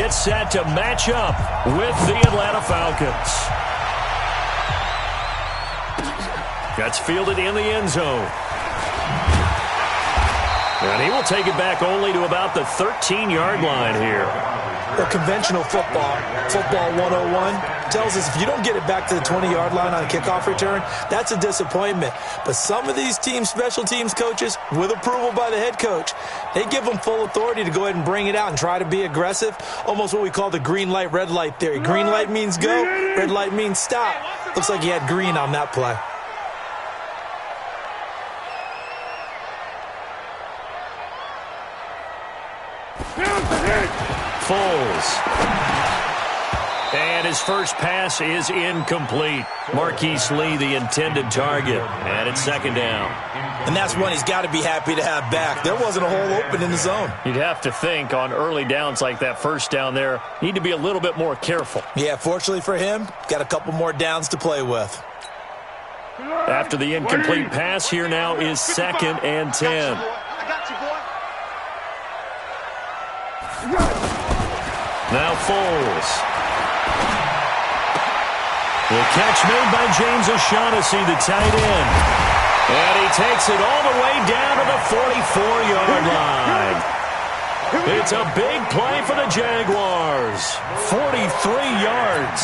gets set to match up with the Atlanta Falcons. Gets fielded in the end zone. And he will take it back only to about the 13-yard line here. Well, conventional football 101, tells us if you don't get it back to the 20-yard line on a kickoff return, that's a disappointment. But some of these special teams coaches, with approval by the head coach, they give them full authority to go ahead and bring it out and try to be aggressive, almost what we call the green light, red light theory. Green light means go, red light means stop. Looks like he had green on that play. Foles. And his first pass is incomplete. Marquise Lee, the intended target. And it's second down. And that's one he's got to be happy to have back. There wasn't a hole open in the zone. You'd have to think on early downs like that first down there, need to be a little bit more careful. Yeah, fortunately for him, got a couple more downs to play with. After the incomplete pass, here now is second and 10. Now Foles. The catch made by James O'Shaughnessy, the tight end. And he takes it all the way down to the 44-yard line. It's a big play for the Jaguars. 43 yards.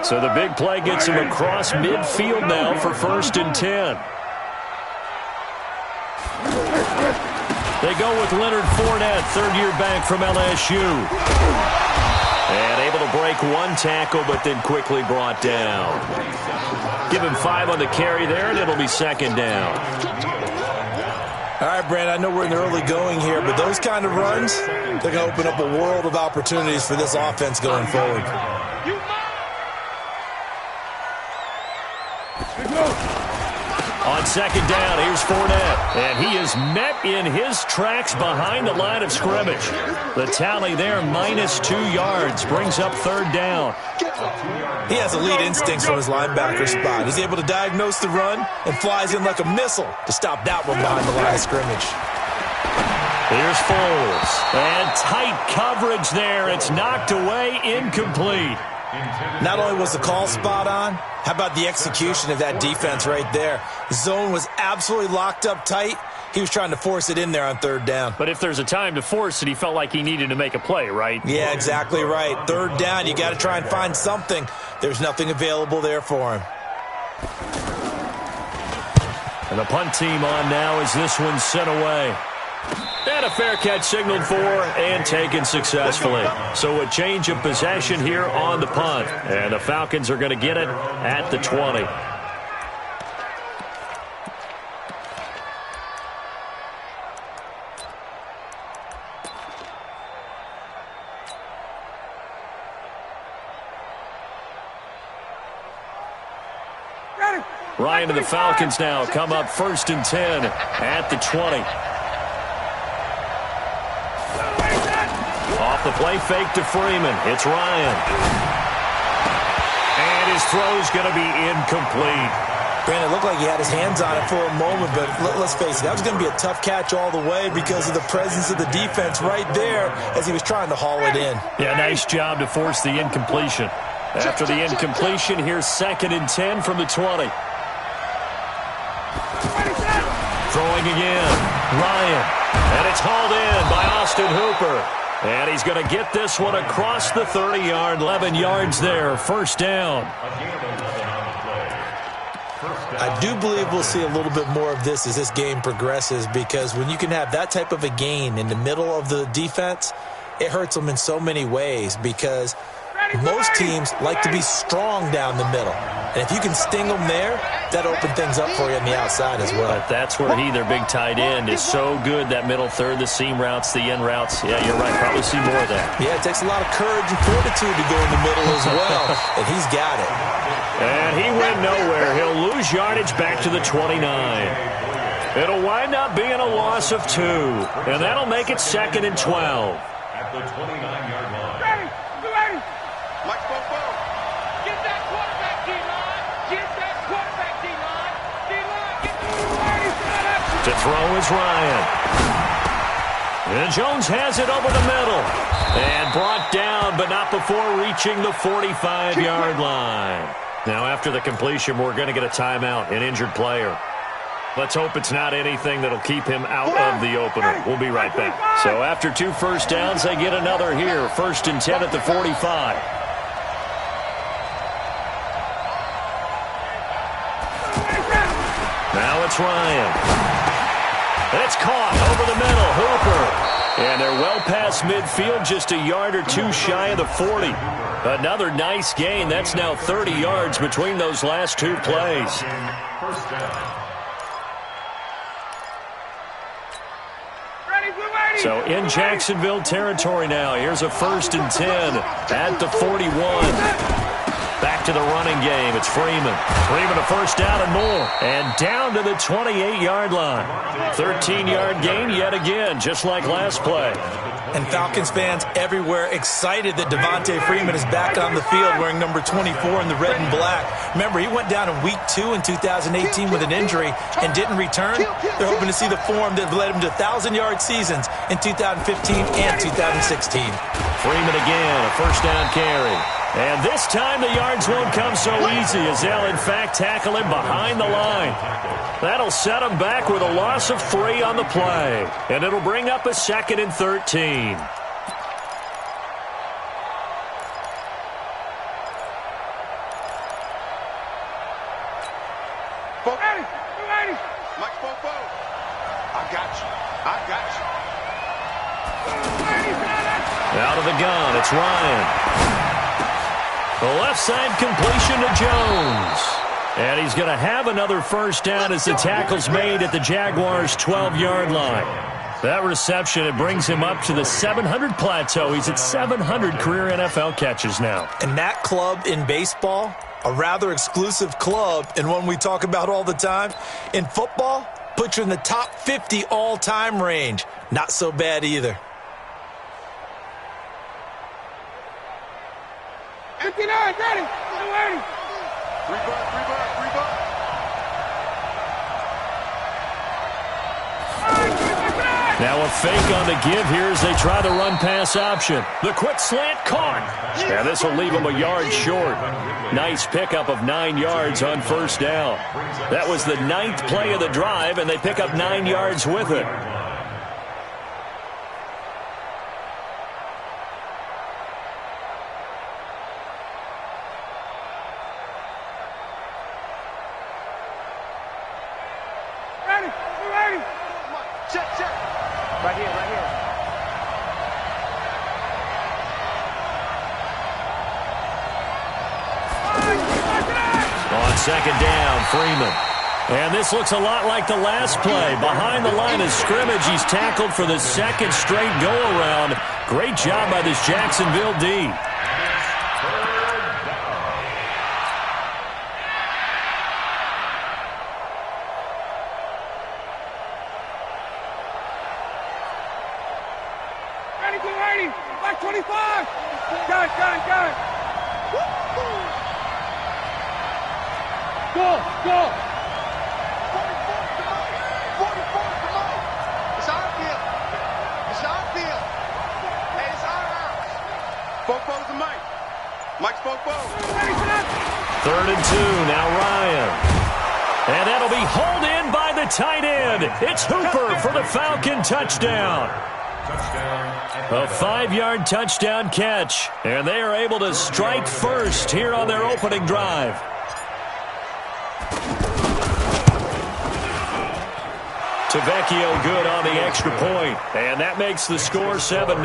So the big play gets him across midfield now for first and 10. They go with Leonard Fournette, third-year back from LSU. And able to break one tackle, but then quickly brought down. Give him 5 on the carry there, and it'll be second down. All right, Brandon, I know we're in the early going here, but those kind of runs, they're going to open up a world of opportunities for this offense going forward. On second down, here's Fournette. And he is met in his tracks behind the line of scrimmage. The tally there, -2 yards, brings up third down. He has elite instincts from his linebacker spot. He's able to diagnose the run and flies in like a missile to stop that one behind the line of scrimmage. Here's Foles. And tight coverage there. It's knocked away, incomplete. Not only was the call spot on, how about the execution of that defense right there? The zone was absolutely locked up tight. He was trying to force it in there on third down. But if there's a time to force it, he felt like he needed to make a play, right? Yeah, exactly right. Third down, you got to try and find something. There's nothing available there for him. And the punt team on now as this one's sent away. And a fair catch signaled for and taken successfully. So a change of possession here on the punt. And the Falcons are going to get it at the 20. Ryan and the Falcons now come up first and 10 at the 20. Off the play fake to Freeman. It's Ryan. And his throw's going to be incomplete. Brandon, it looked like he had his hands on it for a moment, but let's face it, that was going to be a tough catch all the way because of the presence of the defense right there as he was trying to haul it in. Yeah, nice job to force the incompletion. After the incompletion, here's second and 10 from the 20. Throwing again, Ryan. And it's hauled in by Austin Hooper. And he's going to get this one across the 30-yard, 11 yards there, first down. I do believe we'll see a little bit more of this as this game progresses because when you can have that type of a gain in the middle of the defense, it hurts them in so many ways because most teams like to be strong down the middle. And if you can sting them there, that opens things up for you on the outside as well. But that's where their big tight end, is so good, that middle third, the seam routes, the in routes. Yeah, you're right. Probably see more of that. Yeah, it takes a lot of courage and fortitude to go in the middle as well. And he's got it. And he went nowhere. He'll lose yardage back to the 29. It'll wind up being a loss of 2. And that'll make it second and 12. At the 29-yard line. Ready. Like Bobo. Get that quarterback, D-line. Get that quarterback, D-line. D-line, get the ready. To throw is Ryan. And Jones has it over the middle. And brought down, but not before reaching the 45-yard line. Now, after the completion, we're going to get a timeout, an injured player. Let's hope it's not anything that'll keep him out of the opener. We'll be right back. So after 2 first downs, they get another here. 1st and 10 at the 45. Now it's Ryan. And it's caught over the middle. Hooper. And they're well past midfield, just a yard or 2 shy of the 40. Another nice gain. That's now 30 yards between those last 2 plays. So in Jacksonville territory now. Here's a 1st and 10 at the 41. Back to the running game. It's Freeman. Freeman a 1st down and more. And down to the 28-yard line. 13-yard gain yet again, just like last play. And Falcons fans everywhere excited that Devontae Freeman is back on the field wearing number 24 in the red and black. Remember, he went down in week 2 in 2018 with an injury and didn't return. They're hoping to see the form that led him to 1,000-yard seasons in 2015 and 2016. Freeman again, a 1st down carry. And this time the yards won't come so easy as they'll, in fact, tackle him behind the line. That'll set him back with a loss of 3 on the play. And it'll bring up a 2nd and 13. Mike Popo. I got you. Out of the gun, it's Ryan. The left side completion to Jones. And he's going to have another 1st down as the tackle's made at the Jaguars' 12-yard line. That reception, it brings him up to the 700 plateau. He's at 700 career NFL catches now. And that club in baseball, a rather exclusive club and one we talk about all the time. In football, puts you in the top 50 all-time range. Not so bad either. 59, ready. 280. 3 buck. Now a fake on the give here as they try the run-pass option. The quick slant caught. And this will leave them a yard short. Nice pickup of 9 yards on 1st down. That was the 9th play of the drive, and they pick up 9 yards with it. Check. Right here. On 2nd down, Freeman. And this looks a lot like the last play. Behind the line of scrimmage, he's tackled for the 2nd straight go-around. Great job by this Jacksonville D. Back 25. Got it. Go. 44 to Mike. It's our field. Hey, it's our house. Popo to Mike. Mike's Popo. 3rd and 2. Now Ryan. And that'll be hauled in by the tight end. It's Hooper for the Falcon touchdown. A 5-yard touchdown catch. And they are able to strike first here on their opening drive. Tavecchio good on the extra point. And that makes the score 7-0.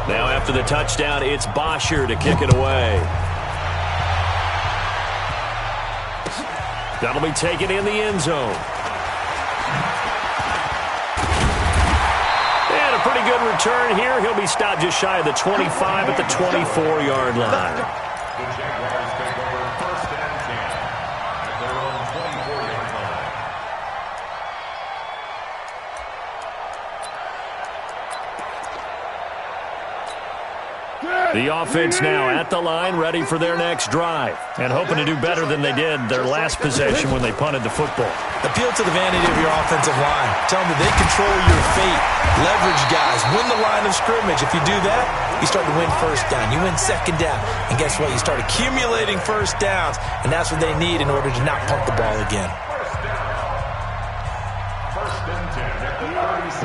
Now after the touchdown, it's Bosher to kick it away. That'll be taken in the end zone. And a pretty good return here. He'll be stopped just shy of the 25 at the 24-yard line. The Jaguars take over 1st and 10 at their own 24-yard line. The offense now at the line, ready for their next drive, and hoping to do better than they did their last possession when they punted the football. Appeal to the vanity of your offensive line. Tell them that they control your fate. Leverage guys. Win the line of scrimmage. If you do that, you start to win first down. You win second down. And guess what? You start accumulating first downs, and that's what they need in order to not punt the ball again.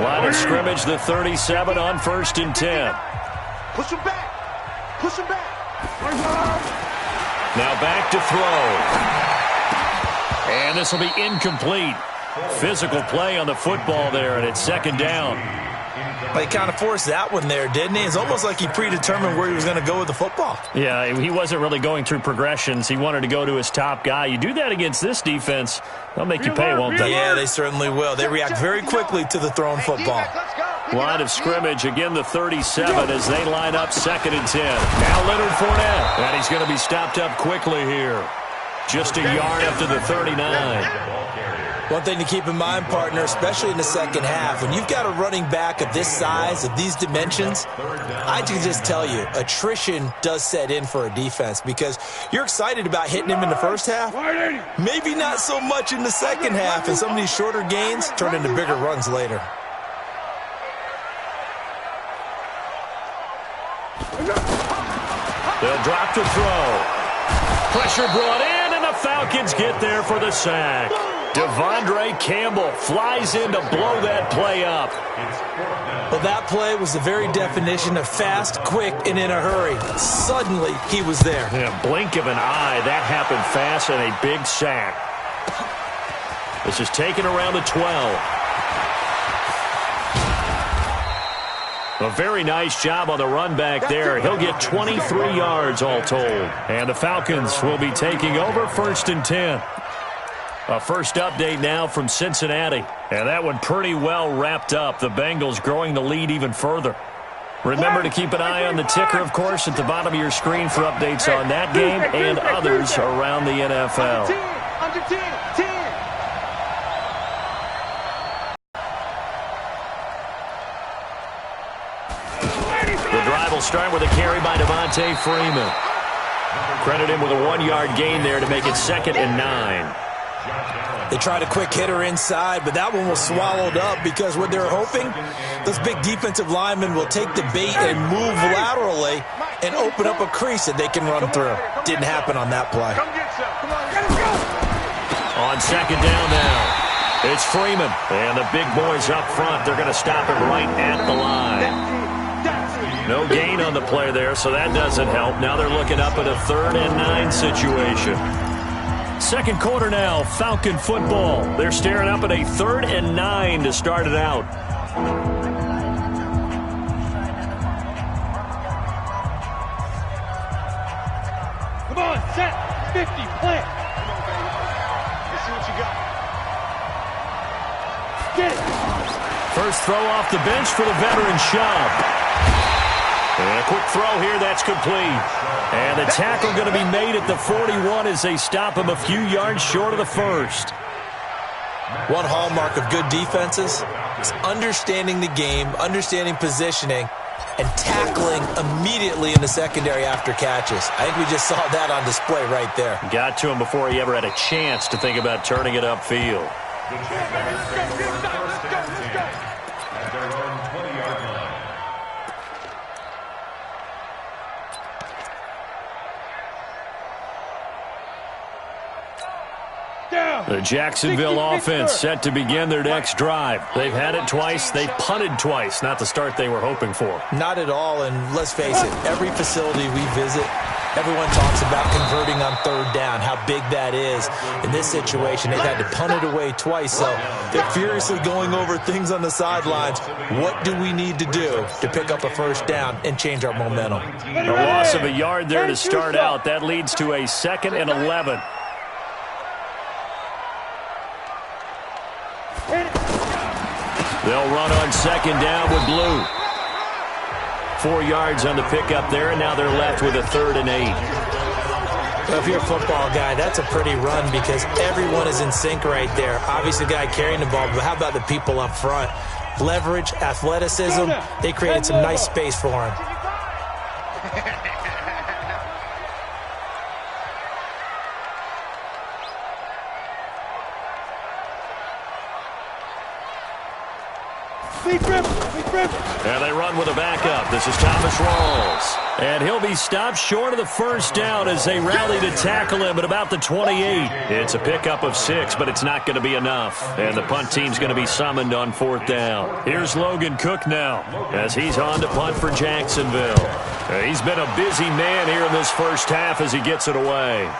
Line of scrimmage, the 37 on 1st and 10. Push him back. Push him back. Now back to throw. And this will be incomplete. Physical play on the football there, and it's second down. But he kind of forced that one there, didn't he? It's almost like he predetermined where he was going to go with the football. Yeah, he wasn't really going through progressions. He wanted to go to his top guy. You do that against this defense, they'll make you pay, won't they? Yeah, they certainly will. They react very quickly to the thrown football. Line of scrimmage, again the 37 as they line up 2nd and 10. Now Leonard Fournette, and he's going to be stopped up quickly here. Just a yard up to the 39. One thing to keep in mind, partner, especially in the second half, when you've got a running back of this size, of these dimensions, I can just tell you, attrition does set in for a defense because you're excited about hitting him in the first half, maybe not so much in the second half, and some of these shorter gains turn into bigger runs later. They'll drop to throw. Pressure brought in, and the Falcons get there for the sack. Devondre Campbell flies in to blow that play up. Well, that play was the very definition of fast, quick, and in a hurry. Suddenly, he was there. Yeah, blink of an eye, that happened fast, and a big sack. This is taken around the 12. A very nice job on the run back there. He'll get 23 yards all told. And the Falcons will be taking over 1st and 10. A first update now from Cincinnati. And that one pretty well wrapped up. The Bengals growing the lead even further. Remember to keep an eye on the ticker, of course, at the bottom of your screen for updates on that game and others around the NFL. Under 10, 10. The drive will start with a carry by Devontae Freeman. Credit him with a 1-yard gain there to make it 2nd and 9. They tried a quick hitter inside, but that one was swallowed up because what they're hoping, those big defensive linemen will take the bait and move laterally and open up a crease that they can run through. Didn't happen on that play. On 2nd down now, it's Freeman. And the big boys up front, they're going to stop him right at the line. No gain on the play there, so that doesn't help. Now they're looking up at a 3rd and 9 situation. Second quarter now, Falcon football. They're staring up at a 3rd and 9 to start it out. Come on, set, 50, plant. Let's see what you got. Get it. First throw off the bench for the veteran Chubb. And a quick throw here, that's complete. And the tackle going to be made at the 41 as they stop him a few yards short of the first. One hallmark of good defenses is understanding the game, understanding positioning, and tackling immediately in the secondary after catches. I think we just saw that on display right there. Got to him before he ever had a chance to think about turning it upfield. The Jacksonville offense set to begin their next drive. They've had it twice. They've punted twice. Not the start they were hoping for. Not at all, and let's face it, every facility we visit, everyone talks about converting on 3rd down, how big that is. In this situation, they've had to punt it away twice, so they're furiously going over things on the sidelines. What do we need to do to pick up a 1st down and change our momentum? A loss of a yard there to start out. That leads to a 2nd and 11. They'll run on 2nd down with Blue. 4 yards on the pickup there, and now they're left with a 3rd and 8. Well, if you're a football guy, that's a pretty run because everyone is in sync right there. Obviously, the guy carrying the ball, but how about the people up front? Leverage, athleticism, they created some nice space for him. And they run with a backup. This is Thomas Rawls. And he'll be stopped short of the first down as they rally to tackle him at about the 28. It's a pickup of 6, but it's not going to be enough. And the punt team's going to be summoned on 4th down. Here's Logan Cook now as he's on to punt for Jacksonville. He's been a busy man here in this first half as he gets it away.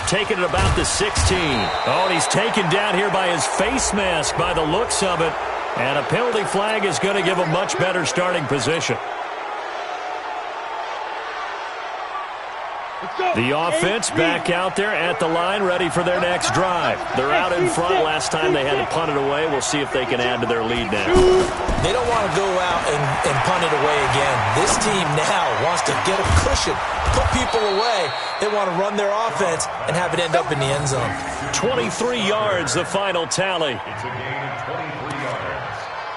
Taking it about the 16. Oh, and he's taken down here by his face mask by the looks of it. And a penalty flag is going to give a much better starting position. The offense back out there at the line, ready for their next drive. They're out in front. Last time they had to punt it away. We'll see if they can add to their lead now. They don't want to go out and punt it away again. This team now wants to get a cushion, put people away. They want to run their offense and have it end up in the end zone. 23 yards, the final tally. It's a gain of 23 yards.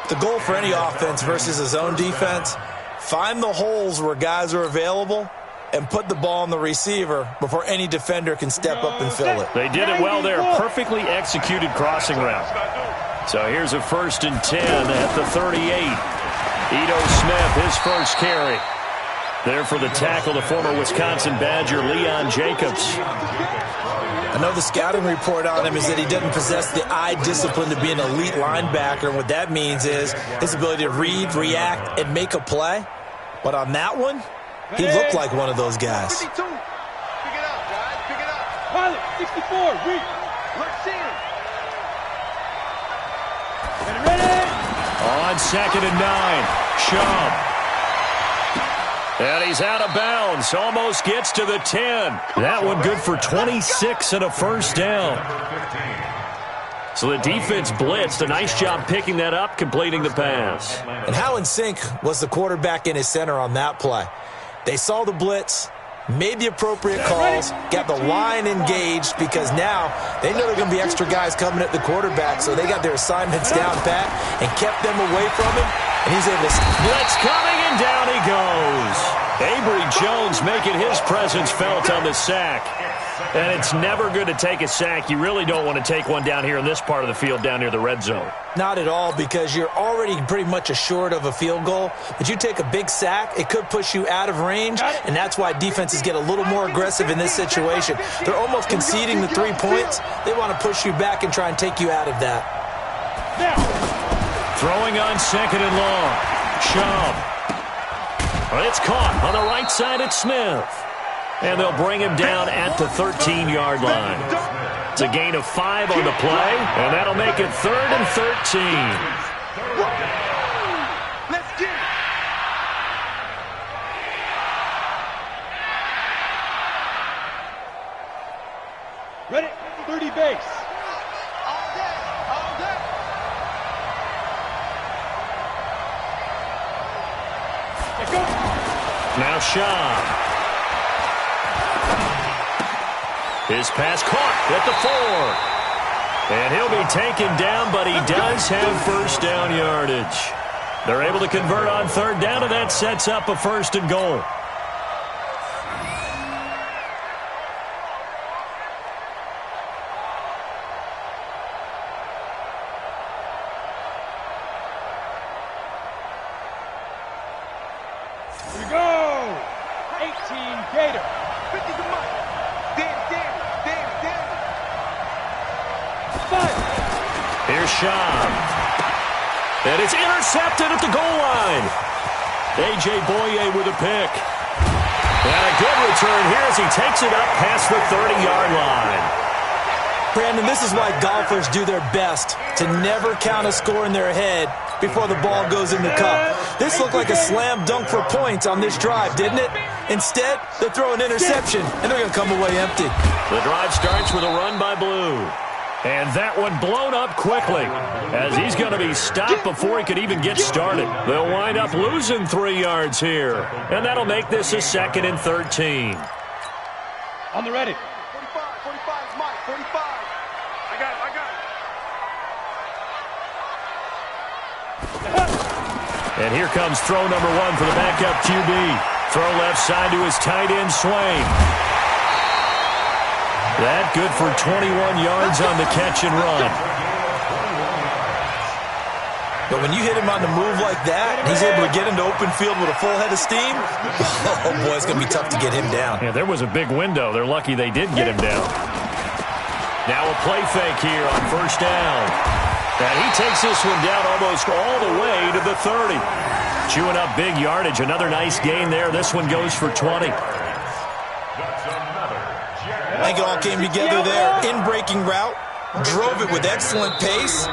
The goal for any offense versus a zone defense, find the holes where guys are available and put the ball on the receiver before any defender can step up and fill it. They did it well there. Perfectly executed crossing route. So here's a 1st and 10 at the 38. Ito Smith, his first carry. There for the tackle, the former Wisconsin Badger, Leon Jacobs. I know the scouting report on him is that he doesn't possess the eye discipline to be an elite linebacker. And what that means is his ability to read, react, and make a play. But on that one, he looked like one of those guys. 52. Pick it up, guys. Pick it up. Pilot, 64. Read. Let's see it. Ready? On 2nd and 9. Chubb. And he's out of bounds. Almost gets to the 10. That one good for 26 and a first down. So the defense blitzed. A nice job picking that up, completing the pass. And how in sync was the quarterback and his center on that play? They saw the blitz, made the appropriate calls, got the line engaged because now they know there are going to be extra guys coming at the quarterback, so they got their assignments down pat and kept them away from him, and he's able to... Blitz coming, and down he goes. Avery Jones making his presence felt on the sack. And it's never good to take a sack. You really don't want to take one down here in this part of the field, down near the red zone. Not at all, because you're already pretty much assured of a field goal. But you take a big sack, it could push you out of range, and that's why defenses get a little more aggressive in this situation. They're almost conceding the 3 points. They want to push you back and try and take you out of that. Throwing on 2nd and long. Chubb. It's caught on the right side at Smith. And they'll bring him down at the 13-yard line. It's a gain of 5 on the play, and that'll make it 3rd and 13. Let's get it. Ready? 30 base. All day. All day. Let's go. Now Shaw. His pass caught at the 4. And he'll be taken down, but he does have first down yardage. They're able to convert on 3rd down, and that sets up a 1st and goal. Here we go. 18 Gator. 50 to Mike. Damn. 5. Here's Shaw. And it's intercepted at the goal line. A.J. Boye with a pick. And a good return here as he takes it up past the 30-yard line. Brandon, this is why golfers do their best to never count a score in their head before the ball goes in the cup. This looked like a slam dunk for points on this drive, didn't it? Instead, they throw an interception, and they're going to come away empty. The drive starts with a run by Blue. And that one blown up quickly as he's going to be stopped before he could even get started. They'll wind up losing 3 yards here. And that'll make this a 2nd and 13. On the ready. 45 is Mike. 45. I got it. And here comes throw number 1 for the backup QB. Throw left side to his tight end, Swain. That good for 21 yards on the catch and run. But when you hit him on the move like that, and he's able to get into open field with a full head of steam, oh boy, it's going to be tough to get him down. Yeah, there was a big window. They're lucky they did get him down. Now a play fake here on first down. And he takes this one down almost all the way to the 30. Chewing up big yardage. Another nice gain there. This one goes for 20. I think it all came together there. In-breaking route. Drove it with excellent pace.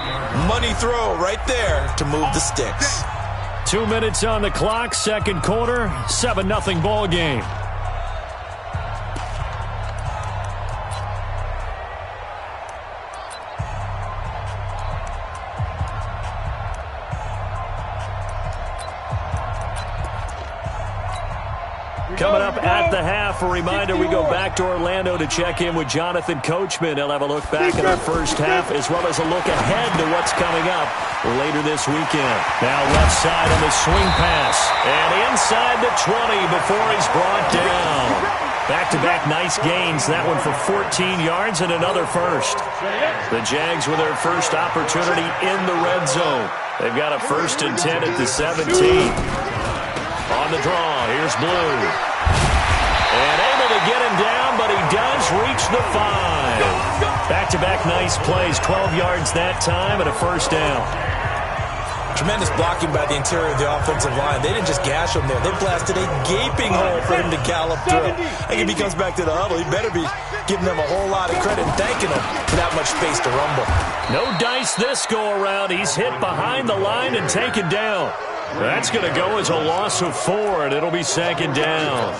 Money throw right there to move the sticks. 2 minutes on the clock. Second quarter. 7-0 ball game. Coming up at the half, a reminder, we go back to Orlando to check in with Jonathan Coachman. He'll have a look back at our first half as well as a look ahead to what's coming up later this weekend. Now left side on the swing pass. And inside the 20 before he's brought down. Back-to-back nice gains. That one for 14 yards and another first. The Jags with their first opportunity in the red zone. They've got a 1st and 10 at the 17. On the draw, here's Blue. And able to get him down, but he does reach the 5. Back-to-back nice plays, 12 yards that time and a first down. Tremendous blocking by the interior of the offensive line. They didn't just gash him there. They blasted a gaping hole for him to gallop through. I think if he comes back to the huddle, he better be giving them a whole lot of credit and thanking them for that much space to rumble. No dice this go-around. He's hit behind the line and taken down. That's going to go as a loss of 4, and it'll be second down.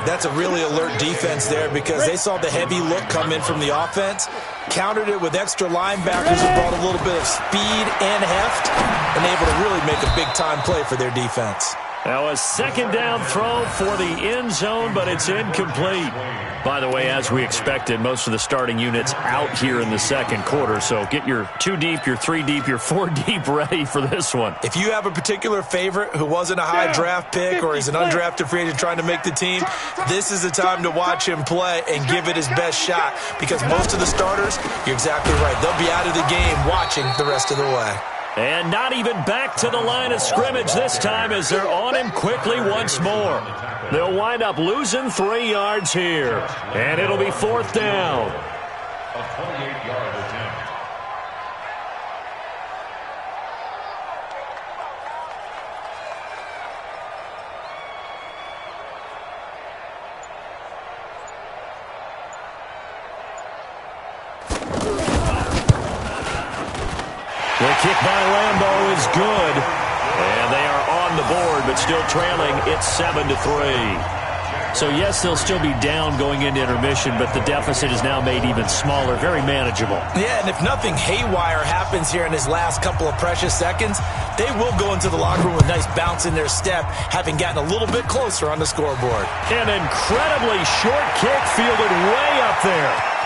That's a really alert defense there because they saw the heavy look come in from the offense, countered it with extra linebackers who brought a little bit of speed and heft, and able to really make a big-time play for their defense. Now a second down throw for the end zone, but it's incomplete. By the way, as we expected, most of the starting units out here in the second quarter, so get your 2 deep, your 3 deep, your 4 deep ready for this one. If you have a particular favorite who wasn't a high draft pick or is an undrafted free agent trying to make the team, this is the time to watch him play and give it his best shot because most of the starters, you're exactly right, they'll be out of the game watching the rest of the way. And not even back to the line of scrimmage this time as they're on him quickly once more. They'll wind up losing 3 yards here. And it'll be 4th down. A 28-yard attempt. The kick by Lambeau is good. And they are on the board, but still trailing. It's 7-3. So, yes, they'll still be down going into intermission, but the deficit is now made even smaller, very manageable. Yeah, and if nothing haywire happens here in his last couple of precious seconds, they will go into the locker room with a nice bounce in their step, having gotten a little bit closer on the scoreboard. An incredibly short kick fielded way up there.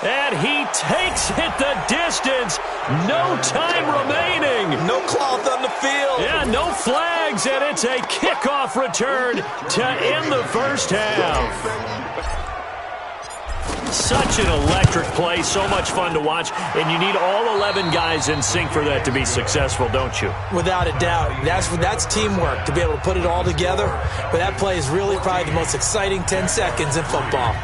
And he takes it the distance. No time remaining. No cloth on the field. Yeah, no flags, and it's a kickoff return to end the first half. Such an electric play, so much fun to watch, and you need all 11 guys in sync for that to be successful, don't you? Without a doubt. That's teamwork, to be able to put it all together. But that play is really probably the most exciting 10 seconds in football.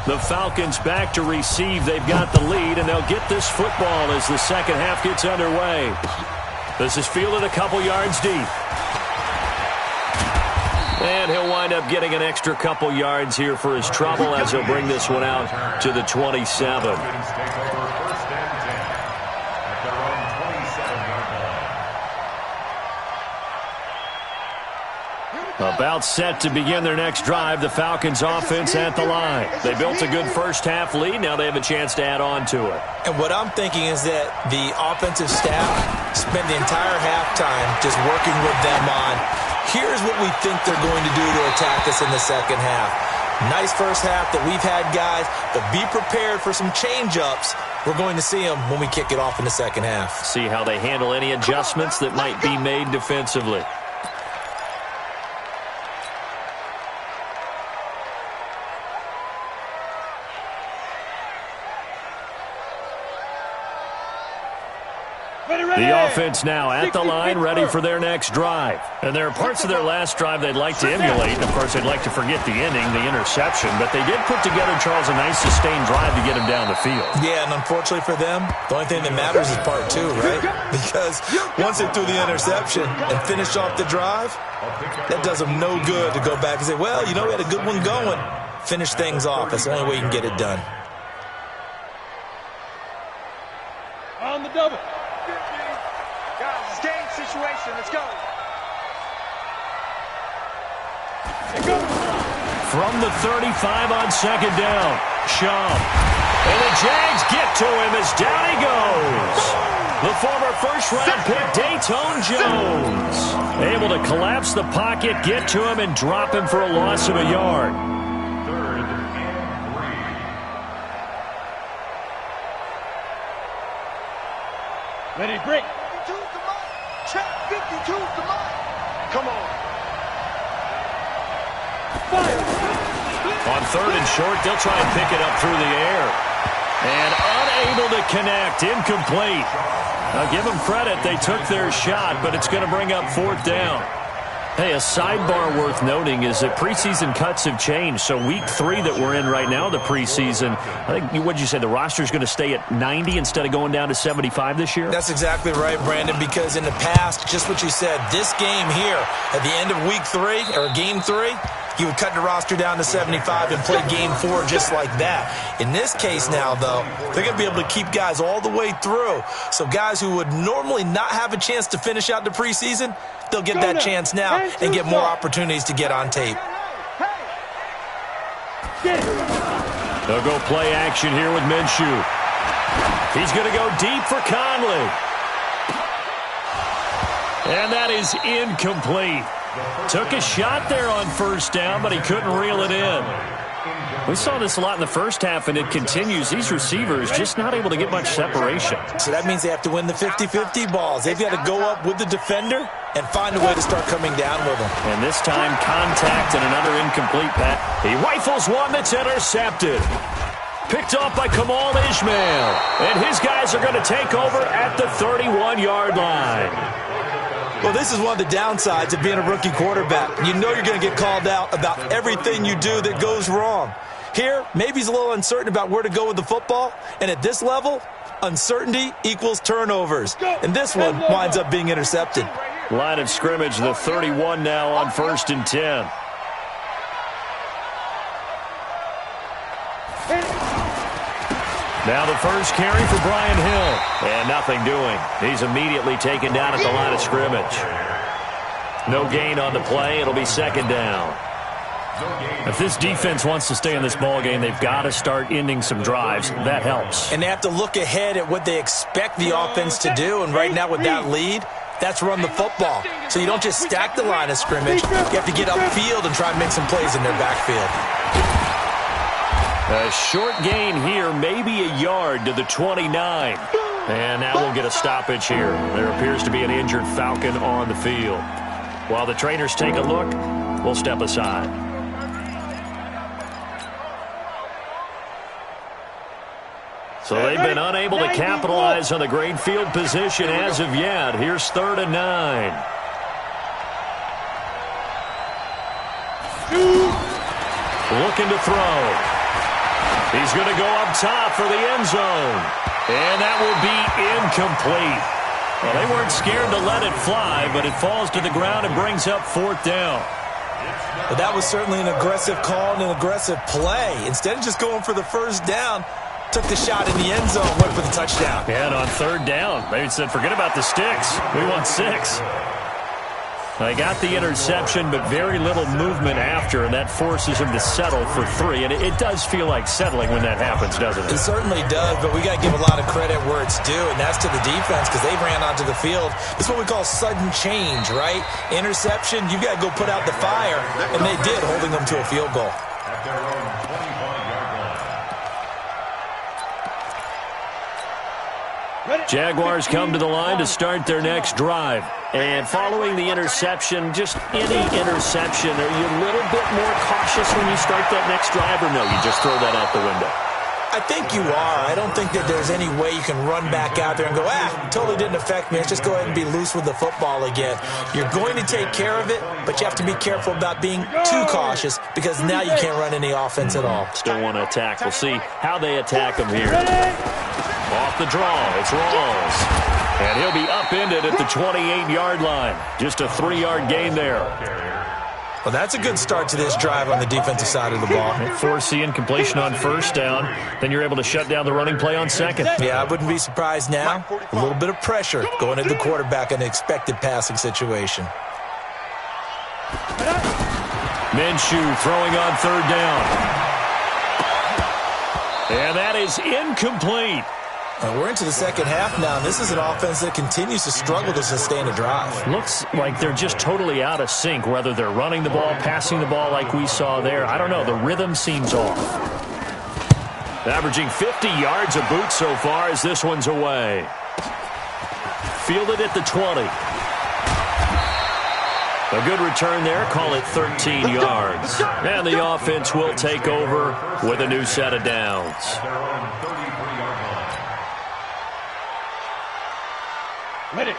The Falcons back to receive. They've got the lead, and they'll get this football as the second half gets underway. This is fielded a couple yards deep. And he'll wind up getting an extra couple yards here for his trouble as he'll bring this one out to the 27. About set to begin their next drive, the Falcons offense at the line. They built a good first-half lead. Now they have a chance to add on to it. And what I'm thinking is that the offensive staff spent the entire halftime just working with them on, here's what we think they're going to do to attack us in the second half. Nice first half that we've had, guys, but be prepared for some change-ups. We're going to see them when we kick it off in the second half. See how they handle any adjustments that might be made defensively. The offense now at the line, ready for their next drive. And there are parts of their last drive they'd like to emulate. And, of course, they'd like to forget the ending, the interception. But they did put together, Charles, a nice sustained drive to get him down the field. Yeah, and unfortunately for them, the only thing that matters is part two, right? Because once they threw the interception and finished off the drive, that does them no good to go back and say, well, you know, we had a good one going. Finish things off. That's the only way you can get it done. On the double. Game situation. Let's go. From the 35 on second down, Shaw. And the Jags get to him as down he goes. The former first-round pick, Dayton Jones. Able to collapse the pocket, get to him, and drop him for a loss of a yard. Third and 3. Ready, break. 52's the mark. Check 52's the mark. Come on. Fire. On third and short, they'll try and pick it up through the air. And unable to connect, incomplete. Now give them credit, they took their shot, but it's going to bring up fourth down. Hey, a sidebar worth noting is that preseason cuts have changed. So week 3 that we're in right now, the preseason, I think, what'd you say, the roster's going to stay at 90 instead of going down to 75 this year? That's exactly right, Brandon, because in the past, just what you said, this game here, at the end of week 3, or game 3, you would cut the roster down to 75 and play game 4 just like that. In this case now, though, they're going to be able to keep guys all the way through. So guys who would normally not have a chance to finish out the preseason, they'll get that chance now and get more opportunities to get on tape. They'll go play action here with Minshew. He's going to go deep for Conley. And that is incomplete. Took a shot there on first down, but he couldn't reel it in. We saw this a lot in the first half, and it continues. These receivers just not able to get much separation. So that means they have to win the 50-50 balls. They've got to go up with the defender and find a way to start coming down with them. And this time, contact and another incomplete pass. He rifles one that's intercepted. Picked off by Kamal Ishmael. And his guys are going to take over at the 31-yard line. Well, this is one of the downsides of being a rookie quarterback. You know you're going to get called out about everything you do that goes wrong. Here, maybe he's a little uncertain about where to go with the football. And at this level, uncertainty equals turnovers. And this one winds up being intercepted. Line of scrimmage, the 31 now on 1st and 10. Now the first carry for Brian Hill. And nothing doing. He's immediately taken down at the line of scrimmage. No gain on the play. It'll be second down. If this defense wants to stay in this ballgame, they've got to start ending some drives. That helps. And they have to look ahead at what they expect the offense to do. And right now with that lead, that's run the football. So you don't just stack the line of scrimmage. You have to get upfield and try and make some plays in their backfield. A short gain here, maybe a yard to the 29. And now we'll get a stoppage here. There appears to be an injured Falcon on the field. While the trainers take a look, we'll step aside. So they've been unable to capitalize on the great field position as of yet. Here's 3rd and 9. Looking to throw. He's going to go up top for the end zone. And that will be incomplete. Well, they weren't scared to let it fly, but it falls to the ground and brings up 4th down. But that was certainly an aggressive call and an aggressive play. Instead of just going for the first down, took the shot in the end zone, went for the touchdown. And on 3rd down, they said, forget about the sticks. We want 6. They got the interception, but very little movement after, and that forces him to settle for 3. And it does feel like settling when that happens, doesn't it? It certainly does, but we got to give a lot of credit where it's due, and that's to the defense because they ran onto the field. It's what we call sudden change, right? Interception, you got to go put out the fire, and they did, holding them to a field goal. At their own 25-yard line. Jaguars come to the line to start their next drive. And following the interception, just any interception, are you a little bit more cautious when you start that next drive, or no, you just throw that out the window? I think you are. I don't think that there's any way you can run back out there and go, totally didn't affect me. Let's just go ahead and be loose with the football again. You're going to take care of it, but you have to be careful about being too cautious because now you can't run any offense at all. Still want to attack. We'll see how they attack them here. Off the draw, it's Rawls. And he'll be upended at the 28-yard line. Just a 3-yard gain there. Well, that's a good start to this drive on the defensive side of the ball. Force the incompletion on first down. Then you're able to shut down the running play on second. Yeah, I wouldn't be surprised now. A little bit of pressure going at the quarterback in an expected passing situation. Minshew throwing on third down. And that is incomplete. We're into the second half now, and this is an offense that continues to struggle to sustain a drive. Looks like they're just totally out of sync, whether they're running the ball, passing the ball like we saw there. I don't know. The rhythm seems off. Averaging 50 yards a boot so far as this one's away. Fielded at the 20. A good return there. Call it 13 yards. And the offense will take over with a new set of downs.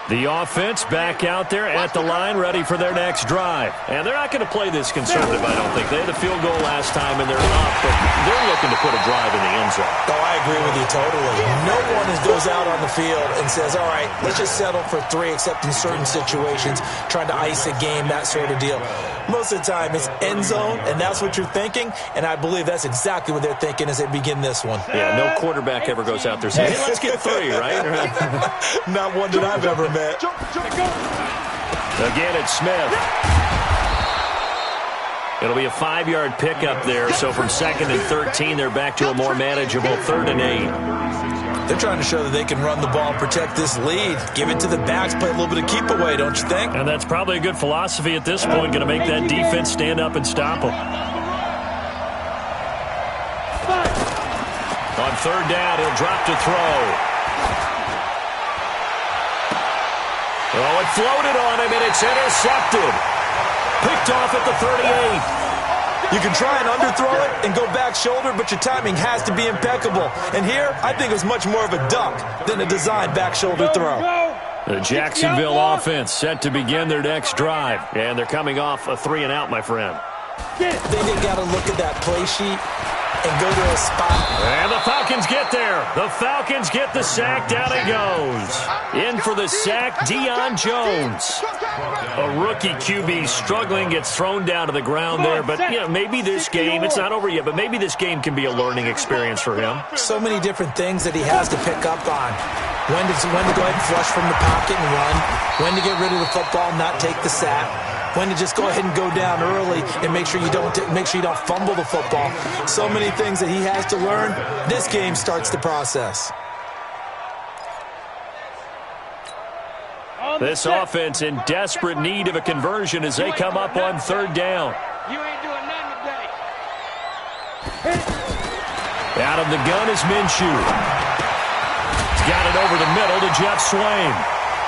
The offense back out there at the line, ready for their next drive. And they're not going to play this conservative, I don't think. They had a field goal last time, and they're up, but they're looking to put a drive in the end zone. Oh, I agree with you totally. No one goes out on the field and says, all right, let's just settle for 3, except in certain situations, trying to ice a game, that sort of deal. Most of the time, it's end zone, and that's what you're thinking, and I believe that's exactly what they're thinking as they begin this one. Yeah, no quarterback ever goes out there saying, hey, let's get 3, right? Not one that I've ever met. Again, it's Smith. It'll be a 5-yard pickup there, so from 2nd and 13, they're back to a more manageable 3rd and 8. They're trying to show that they can run the ball and protect this lead. Give it to the backs, play a little bit of keep away, don't you think? And that's probably a good philosophy at this point, going to make that defense stand up and stop them. On 3rd down, he'll drop to throw. Oh, it floated on him, and it's intercepted. Picked off at the 38. You can try and underthrow it and go back shoulder, but your timing has to be impeccable. And here, I think it's much more of a duck than a designed back shoulder throw. The Jacksonville offense set to begin their next drive, and they're coming off a 3-and-out, my friend. They got to look at that play sheet and go to a spot. And the Falcons get there. The Falcons get the sack. Down it goes. In for the sack, Deion Jones. A rookie QB struggling, gets thrown down to the ground there. But, you know, maybe this game, it's not over yet, but maybe this game can be a learning experience for him. So many different things that he has to pick up on. When to go ahead and flush from the pocket and run. When to get rid of the football and not take the sack. When to just go ahead and go down early and make sure you don't fumble the football. So many things that he has to learn. This game starts the process. This offense in desperate need of a conversion as they come up on 3rd down. You ain't doing nothing today. Out of the gun is Minshew. He's got it over the middle to Jeff Swain.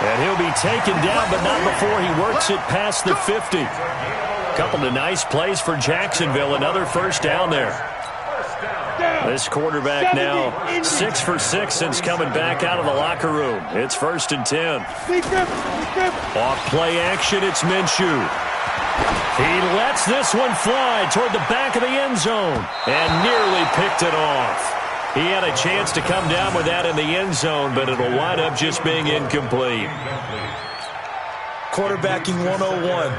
And he'll be taken down, but not before he works it past the 50. Couple of nice plays for Jacksonville. Another 1st down there. This quarterback now 6 for 6 since coming back out of the locker room. It's 1st and 10. Off play action, it's Minshew. He lets this one fly toward the back of the end zone and nearly picked it off. He had a chance to come down with that in the end zone, but it'll wind up just being incomplete. Quarterbacking 101.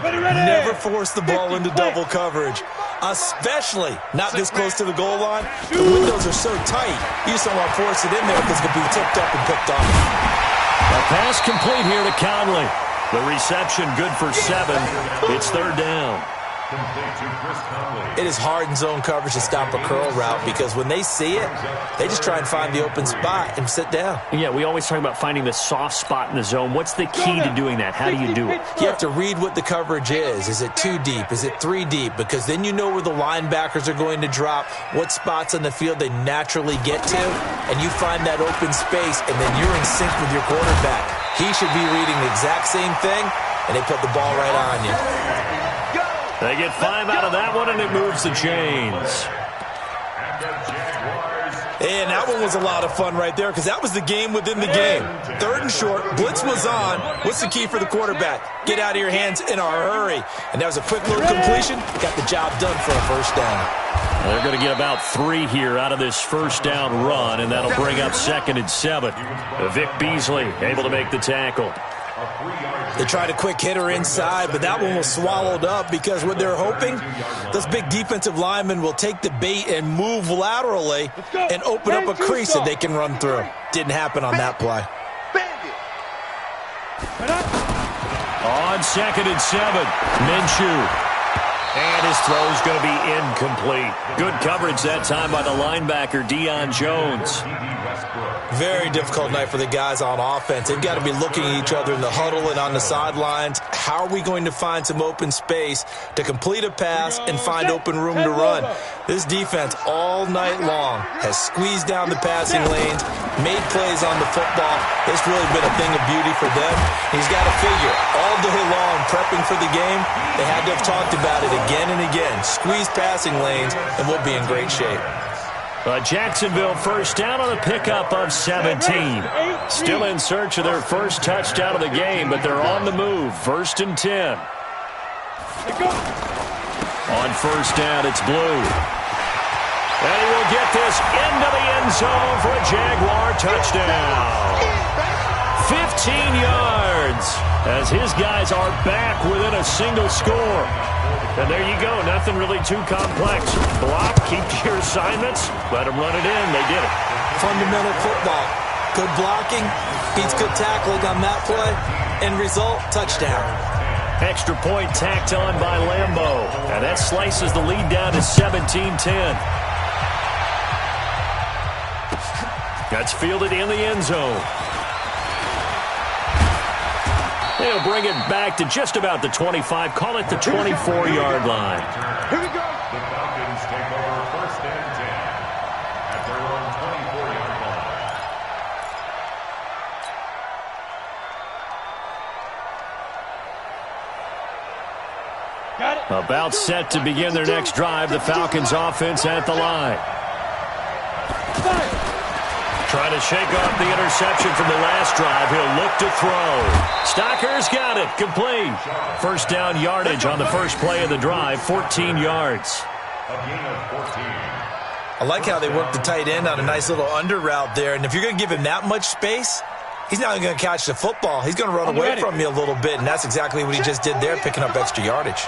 Never force the ball into double coverage, especially not this close to the goal line. The windows are so tight, you just don't want to force it in there because it could be tipped up and picked off. A pass complete here to Conley. The reception good for 7. It's third down. It is hard in zone coverage to stop a curl route because when they see it, they just try and find the open spot and sit down. Yeah, we always talk about finding the soft spot in the zone. What's the key to doing that? How do you do it? You have to read what the coverage is. Is it 2 deep? Is it 3 deep? Because then you know where the linebackers are going to drop, what spots on the field they naturally get to, and you find that open space, and then you're in sync with your quarterback. He should be reading the exact same thing, and they put the ball right on you. They get 5 out of that one, and it moves the chains. And that one was a lot of fun right there because that was the game within the game. Third and short, blitz was on. What's the key for the quarterback? Get out of your hands in a hurry. And that was a quick little completion. Got the job done for a first down. They're going to get about 3 here out of this first down run, and that'll bring up 2nd and 7. Vic Beasley able to make the tackle. They tried a quick hitter inside, but that one was swallowed up because what they're hoping, those big defensive linemen will take the bait and move laterally and open up a crease that they can run through. Didn't happen on that play. On 2nd and 7, Minshew. And his throw's going to be incomplete. Good coverage that time by the linebacker, Deion Jones. Very difficult night for the guys on offense. They've got to be looking at each other in the huddle and on the sidelines. How are we going to find some open space to complete a pass and find open room to run? This defense all night long has squeezed down the passing lanes, made plays on the football. It's really been a thing of beauty for them. He's got to figure all day long prepping for the game, they had to have talked about it again and again. Squeeze passing lanes, and we'll be in great shape. Jacksonville first down on a pickup of 17. Still in search of their first touchdown of the game, but they're on the move. 1st and 10. On first down, it's Blue. And he will get this into the end zone for a Jaguar touchdown. 15 yards as his guys are back within a single score. And there you go. Nothing really too complex. Block, keep your assignments, let them run it in. They did it. Fundamental football. Good blocking, beats good tackling on that play. End result, touchdown. Extra point tacked on by Lambeau. And that slices the lead down to 17-10. That's fielded in the end zone. They'll bring it back to just about the 25. Call it the 24-yard line. Here we go. The Falcons take over 1st and 10 at their own 24-yard line. Got it. About set to begin their next drive. The Falcons offense at the line. Trying to shake off the interception from the last drive. He'll look to throw. Stocker's got it. Complete. First down yardage on the first play of the drive. 14 yards. A gain of 14. I like how they work the tight end on a nice little under route there. And if you're going to give him that much space, he's not going to catch the football. He's going to run away from you a little bit, and that's exactly what he just did there, picking up extra yardage.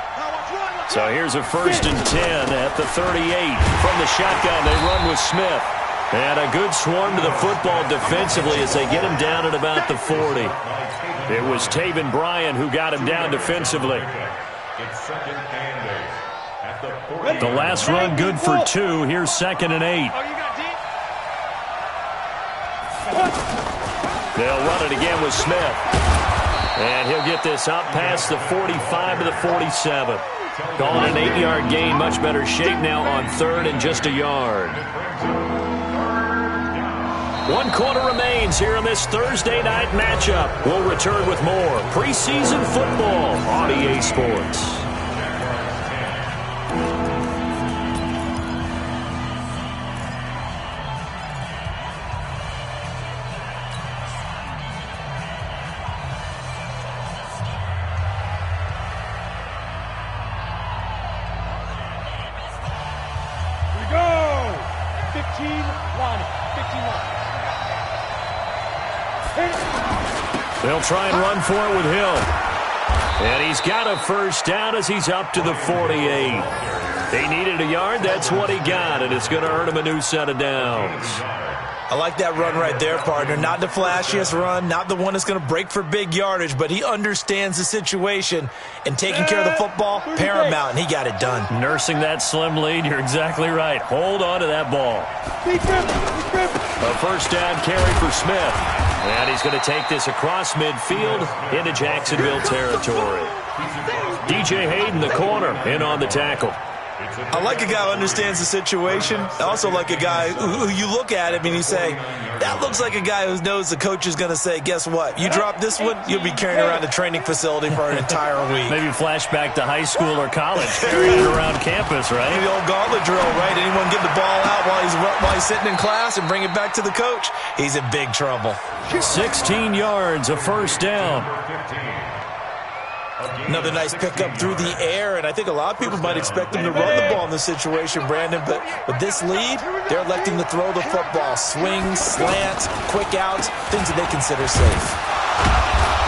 So here's a 1st and 10 at the 38. From the shotgun, they run with Smith. And a good swarm to the football defensively as they get him down at about the 40. It was Taven Bryan who got him down defensively. It's 2nd and 8 at the 40. The last run good for 2. Here's 2nd and 8. They'll run it again with Smith. And he'll get this up past the 45 to the 47. Calling an 8-yard gain. Much better shape now on 3rd and just a yard. 1 quarter remains here in this Thursday night matchup. We'll return with more preseason football on EA Sports. Here we go. 15 line. 15 line. They'll try and run for it with Hill. And he's got a first down as he's up to the 48. He needed a yard. That's what he got, and it's going to earn him a new set of downs. I like that run right there, partner. Not the flashiest run, not the one that's going to break for big yardage, but he understands the situation, and taking care of the football, paramount, and he got it done. Nursing that slim lead, you're exactly right. Hold on to that ball. A first down carry for Smith. And he's going to take this across midfield into Jacksonville territory. DJ Hayden, the corner, in on the tackle. I like a guy who understands the situation. I also like a guy who you look at him and you say, that looks like a guy who knows the coach is going to say, guess what? You drop this one, you'll be carrying around a training facility for an entire week. Maybe flashback to high school or college, carrying it around campus, right? Maybe the old gauntlet drill, right? Anyone get the ball out while he's sitting in class and bring it back to the coach? He's in big trouble. 16 yards, a first down. Another nice pickup through the air, and I think a lot of people might expect him to run the ball in this situation, Brandon, but with this lead, they're electing to throw the football. Swings, slants, quick outs, things that they consider safe.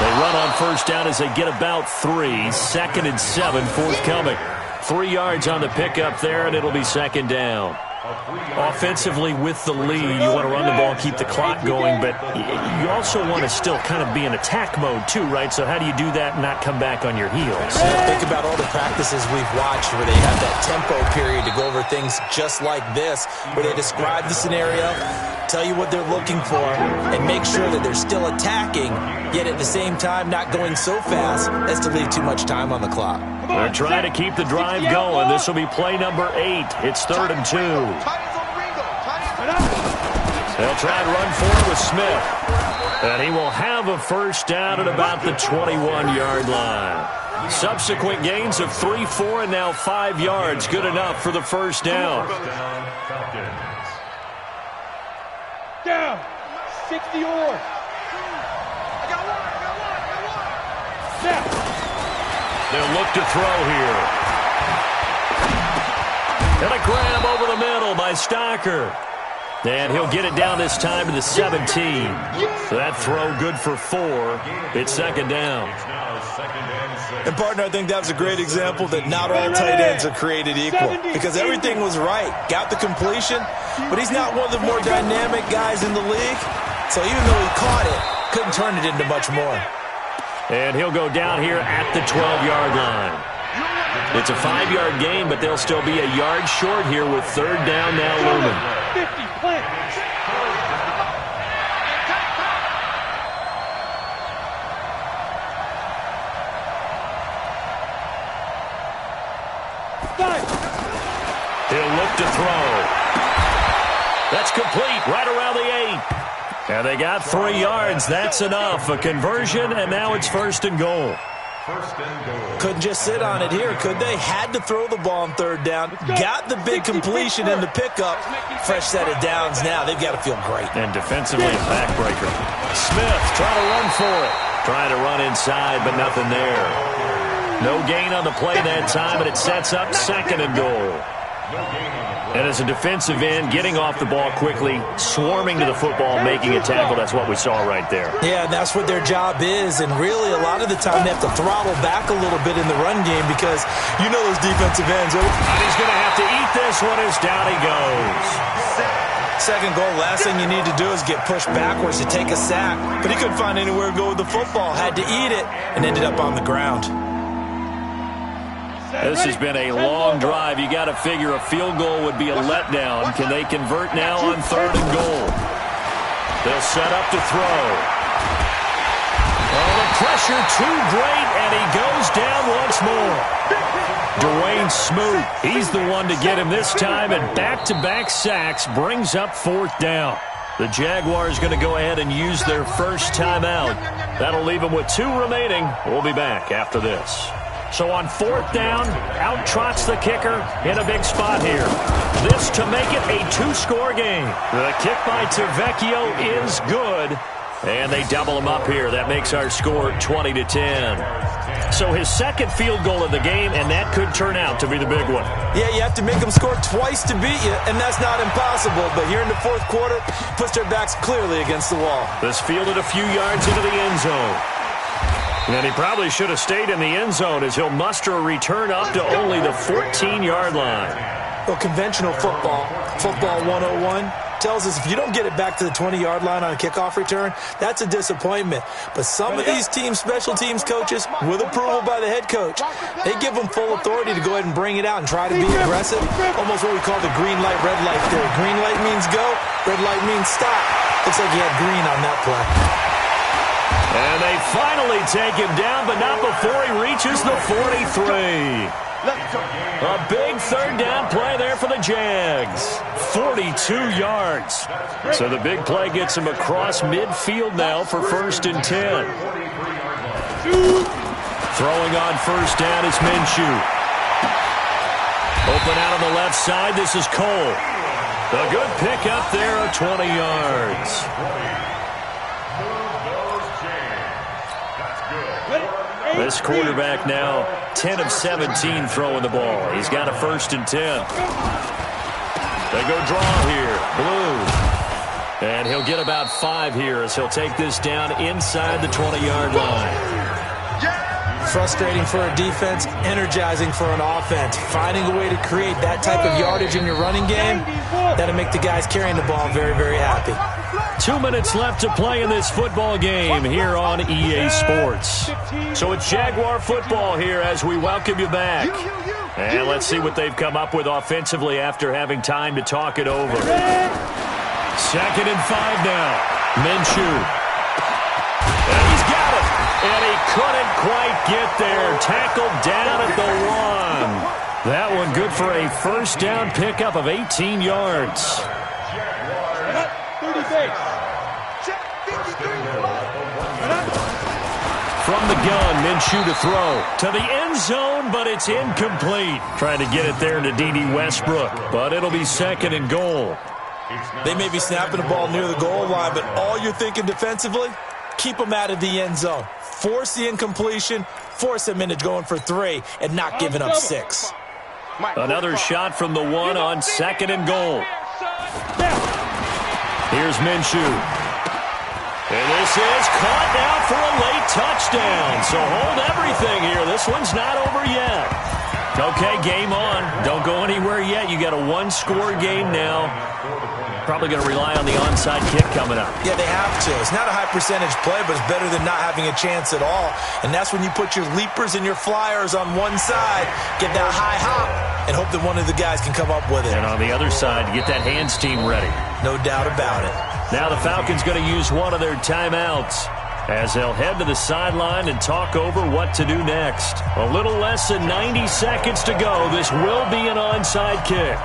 They run on first down as they get about 3. 2nd and 7 forthcoming. 3 yards on the pickup there, and it'll be second down. Offensively with the lead, you want to run the ball, keep the clock going, but you also want to still kind of be in attack mode too, right? So how do you do that and not come back on your heels? Think about all the practices we've watched where they have that tempo period to go over things just like this, where they describe the scenario, tell you what they're looking for, and make sure that they're still attacking, yet at the same time not going so fast as to leave too much time on the clock. They're trying to keep the drive going. This will be play number 8. It's 3rd and 2. They'll try and run forward with Smith. And he will have a first down at about the 21-yard line. Subsequent gains of 3, 4, and now 5 yards. Good enough for the first down. Down. 60 or. Now. They'll look to throw here. And a grab over the middle by Stocker. And he'll get it down this time to the 17. So that throw good for 4. It's second down. And, partner, I think that was a great example that not all tight ends are created equal, because everything was right. Got the completion, but he's not one of the more dynamic guys in the league. So even though he caught it, couldn't turn it into much more. And he'll go down here at the 12-yard line. It's a 5-yard gain, but they'll still be a yard short here with third down now looming. 50 play. He'll look to throw. That's complete right around the 8. And they got 3 yards. That's enough. A conversion, and now it's first and goal. Couldn't just sit on it here, could they? Had to throw the ball on third down. Got the big completion in the pickup. Fresh set of downs now. They've got to feel great. And defensively, a backbreaker. Smith trying to run for it. Trying to run inside, but nothing there. No gain on the play that time, and it sets up second and goal. And as a defensive end, getting off the ball quickly, swarming to the football, making a tackle, that's what we saw right there. Yeah, and that's what their job is, and really a lot of the time they have to throttle back a little bit in the run game because you know those defensive ends. And he's going to have to eat this one as down he goes. Second goal, last thing you need to do is get pushed backwards to take a sack, but he couldn't find anywhere to go with the football, had to eat it, and ended up on the ground. This has been a long drive. You got to figure a field goal would be a letdown. Can they convert now on third and goal? They'll set up to throw. Oh, the pressure too great, and he goes down once more. Dwayne Smoot, he's the one to get him this time, and back-to-back sacks brings up fourth down. The Jaguars going to go ahead and use their first timeout. That'll leave them with 2 remaining. We'll be back after this. So on fourth down, out trots the kicker in a big spot here. This to make it a 2-score game. The kick by Tavecchio is good. And they double him up here. That makes our score 20-10. So his second field goal of the game, and that could turn out to be the big one. Yeah, you have to make them score twice to beat you, and that's not impossible. But here in the fourth quarter, puts their backs clearly against the wall. This fielded a few yards into the end zone. And he probably should have stayed in the end zone as he'll muster a return up to only the 14-yard line. Well, conventional football 101, tells us if you don't get it back to the 20-yard line on a kickoff return, that's a disappointment. But some of these special teams coaches, with approval by the head coach, they give them full authority to go ahead and bring it out and try to be aggressive. Almost what we call the green light, red light theory. Green light means go, red light means stop. Looks like he had green on that play. And they finally take him down, but not before he reaches the 43. A big third down play there for the Jags. 42 yards. So the big play gets him across midfield now for 1st and 10. Throwing on first down is Minshew. Open out on the left side, this is Cole. A good pickup there of 20 yards. This quarterback now 10 of 17 throwing the ball. He's got a 1st and 10. They go draw here. Blue. And he'll get about 5 here as he'll take this down inside the 20-yard line. Frustrating for a defense, energizing for an offense. Finding a way to create that type of yardage in your running game, that'll make the guys carrying the ball very, very happy. 2 minutes left to play in this football game here on EA Sports. So it's Jaguar football here as we welcome you back. And let's see what they've come up with offensively after having time to talk it over. 2nd and 5 now. Minshew. And he's got it. And he couldn't quite get there. Tackled down at the 1. That one good for a first down pickup of 18 yards. From the gun, Minshew to throw to the end zone, but it's incomplete. Trying to get it there to D.D. Westbrook, but it'll be 2nd and goal. They may be snapping the ball near the goal line, but all you're thinking defensively, keep them out of the end zone. Force the incompletion, force them into going for 3, and not giving up 6. Another shot from the 1 on 2nd and goal. Here's Minshew. And this is caught now for a late touchdown. So hold everything here. This one's not over yet. Okay, game on. Don't go anywhere yet. You got a 1-score game now. Probably going to rely on the onside kick coming up. Yeah, they have to. It's not a high percentage play, but it's better than not having a chance at all. And that's when you put your leapers and your flyers on one side, get that high hop, and hope that one of the guys can come up with it. And on the other side, get that hands team ready. No doubt about it. Now the Falcons going to use one of their timeouts as they'll head to the sideline and talk over what to do next. A little less than 90 seconds to go. This will be an onside kick.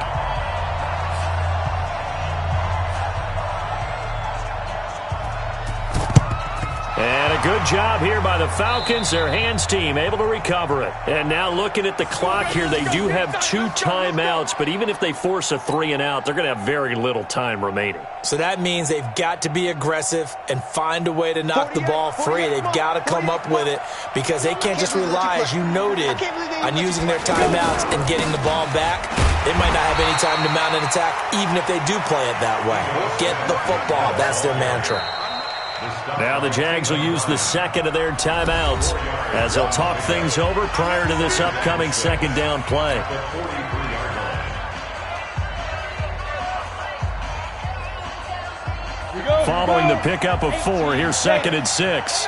And a good job here by the Falcons. Their hands team able to recover it. And now looking at the clock here, they do have 2 timeouts, but even if they force a 3 and out, they're going to have very little time remaining. So that means they've got to be aggressive and find a way to knock the ball free. They've got to come up with it because they can't just rely, as you noted, on using their timeouts and getting the ball back. They might not have any time to mount an attack, even if they do play it that way. Get the football. That's their mantra. Now the Jags will use the 2nd of their timeouts as they'll talk things over prior to this upcoming 2nd down play. Following the pickup of 4, here's 2nd and 6.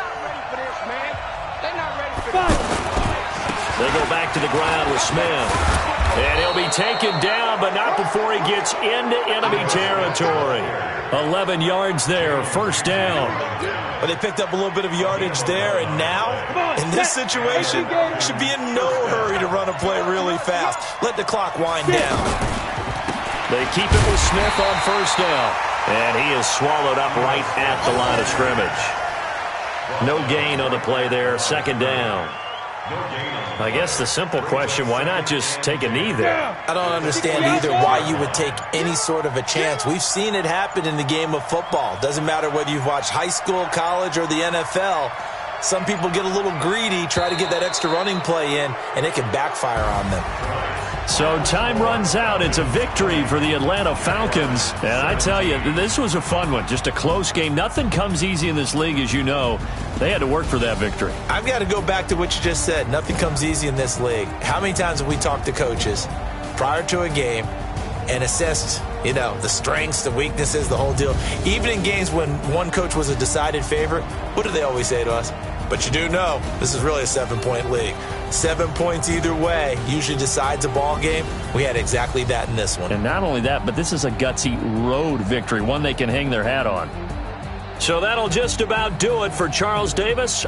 They go back to the ground with Smith. And he'll be taken down, but not before he gets into enemy territory. 11 yards there, first down. Well, they picked up a little bit of yardage there, and now, in this situation, should be in no hurry to run a play really fast. Let the clock wind down. They keep it with Smith on first down. And he is swallowed up right at the line of scrimmage. No gain on the play there, 2nd down. I guess the simple question, why not just take a knee there? I don't understand either why you would take any sort of a chance. We've seen it happen in the game of football. Doesn't matter whether you've watched high school, college, or the NFL. Some people get a little greedy, try to get that extra running play in, and it can backfire on them. So time runs out. It's a victory for the Atlanta Falcons. And I tell you, this was a fun one. Just a close game. Nothing comes easy in this league, as you know. They had to work for that victory. I've got to go back to what you just said. Nothing comes easy in this league. How many times have we talked to coaches prior to a game and assessed You know, the strengths, the weaknesses, the whole deal. Even in games when one coach was a decided favorite, what do they always say to us? But you do know, this is really a 7-point league. 7 points either way usually decides a ball game. We had exactly that in this one. And not only that, but this is a gutsy road victory, one they can hang their hat on. So that'll just about do it for Charles Davis.